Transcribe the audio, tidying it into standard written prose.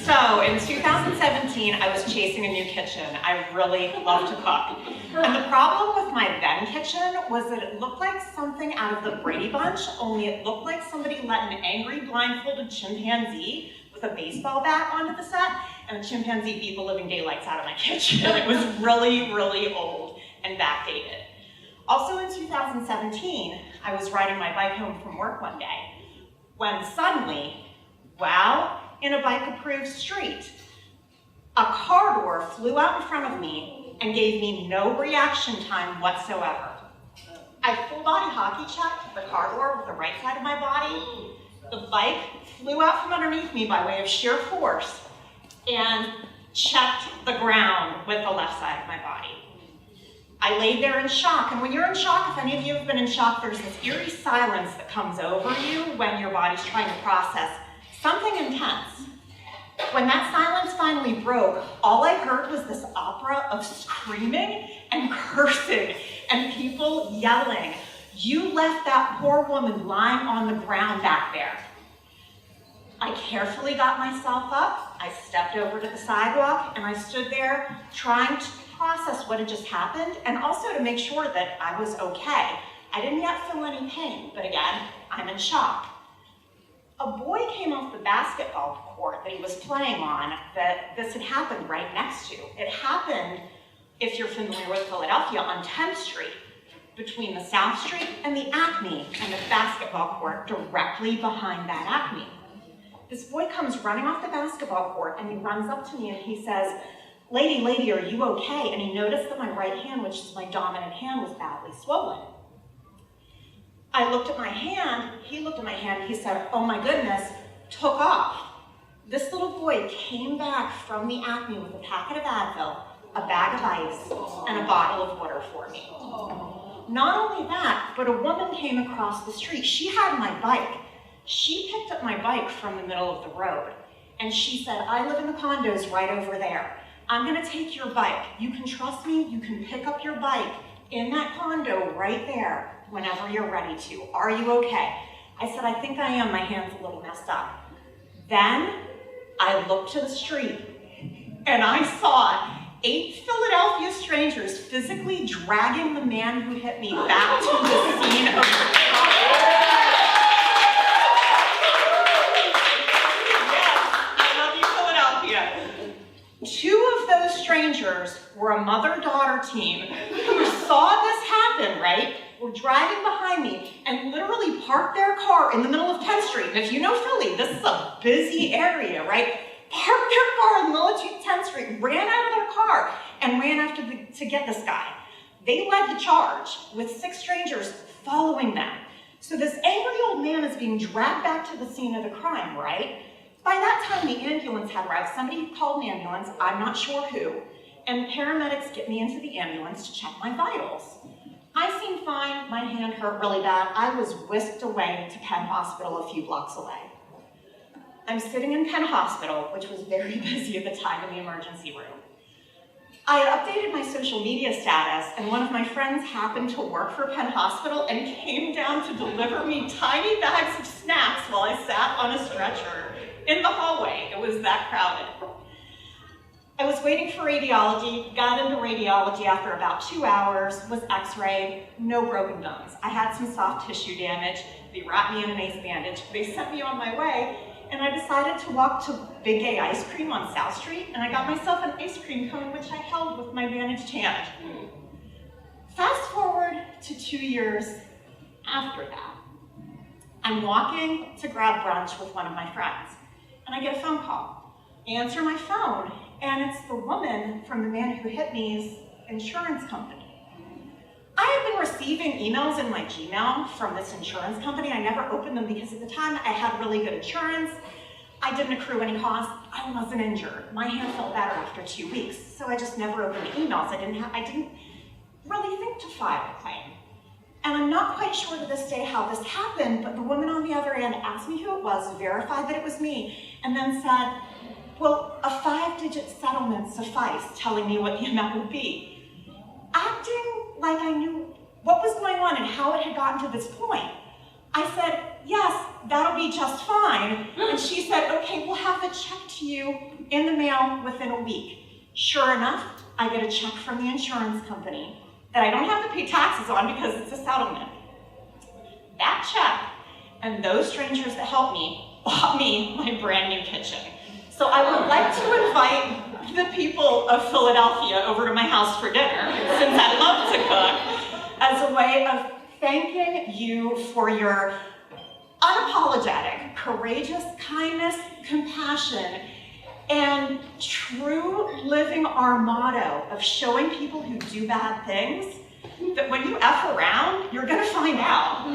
So in 2017, I was chasing a new kitchen. I really love to cook. And the problem with my then kitchen was that it looked like something out of the Brady Bunch, only it looked like somebody let an angry blindfolded chimpanzee with a baseball bat onto the set, and the chimpanzee beat the living daylights out of my kitchen. It was really, really old and backdated. Also in 2017, I was riding my bike home from work one day, when suddenly, wow, in a bike-approved street, a car door flew out in front of me and gave me no reaction time whatsoever. I full body hockey checked the car door with the right side of my body. The bike flew out from underneath me by way of sheer force and checked the ground with the left side of my body. I laid there in shock, and when you're in shock, if any of you have been in shock, there's this eerie silence that comes over you when your body's trying to process something intense. When that silence finally broke, all I heard was this opera of screaming and cursing and people yelling. You left that poor woman lying on the ground back there. I carefully got myself up, I stepped over to the sidewalk, and I stood there trying to process what had just happened, and also to make sure that I was okay. I didn't yet feel any pain, but again, I'm in shock. A boy came off the basketball court that he was playing on that this had happened right next to. It happened, if you're familiar with Philadelphia, on 10th Street, between the South Street and the Acme, and the basketball court directly behind that Acme. This boy comes running off the basketball court, and he runs up to me and he says, lady, are you okay? And he noticed that my right hand, which is my dominant hand, was badly swollen. I looked at my hand, he looked at my hand, he said, oh my goodness, took off. This little boy came back from the Acme with a packet of Advil, a bag of ice, and a bottle of water for me. Not only that, but a woman came across the street. She had my bike. She picked up my bike from the middle of the road, and she said, I live in the condos right over there. I'm gonna take your bike. You can trust me, you can pick up your bike in that condo right there whenever you're ready to. Are you okay? I said, I think I am. My hand's a little messed up. Then I looked to the street and I saw 8 Philadelphia strangers physically dragging the man who hit me back to the scene of the crime. Two of those strangers were a mother-daughter team who saw this happen, right? Were driving behind me and literally parked their car in the middle of 10th Street. And if you know Philly, this is a busy area, right? Parked their car in the middle of 10th Street, ran out of their car, and ran after to get this guy. They led the charge with 6 strangers following them. So this angry old man is being dragged back to the scene of the crime, right? By that time, the ambulance had arrived. Somebody called an ambulance, I'm not sure who, and paramedics get me into the ambulance to check my vitals. I seemed fine, my hand hurt really bad. I was whisked away to Penn Hospital a few blocks away. I'm sitting in Penn Hospital, which was very busy at the time in the emergency room. I had updated my social media status, and one of my friends happened to work for Penn Hospital and came down to deliver me tiny bags of snacks while I sat on a stretcher in the hallway. It was that crowded. I was waiting for radiology, got into radiology after about 2 hours, was x-rayed, no broken bones. I had some soft tissue damage. They wrapped me in an ace bandage. They sent me on my way, and I decided to walk to Big Gay Ice Cream on South Street, and I got myself an ice cream cone, which I held with my bandaged hand. Fast forward to 2 years after that. I'm walking to grab brunch with one of my friends, and I get a phone call. I answer my phone, and it's the woman from the man who hit me's insurance company. I had been receiving emails in my Gmail from this insurance company. I never opened them because at the time I had really good insurance. I didn't accrue any costs. I wasn't injured. My hand felt better after 2 weeks, so I just never opened the emails. I didn't really think to file a claim. And I'm not quite sure to this day how this happened, but the woman on the other end asked me who it was, verified that it was me, and then said, well, a 5-digit settlement sufficed, telling me what the amount would be. Acting like I knew what was going on and how it had gotten to this point, I said, yes, that'll be just fine. And she said, okay, we'll have the check to you in the mail within a week. Sure enough, I get a check from the insurance company that I don't have to pay taxes on because it's a settlement. That check and those strangers that helped me bought me my brand new kitchen. So I would like to invite the people of Philadelphia over to my house for dinner, since I love to cook, as a way of thanking you for your unapologetic, courageous kindness, compassion, and true living our motto of showing people who do bad things that when you F around, you're gonna find out.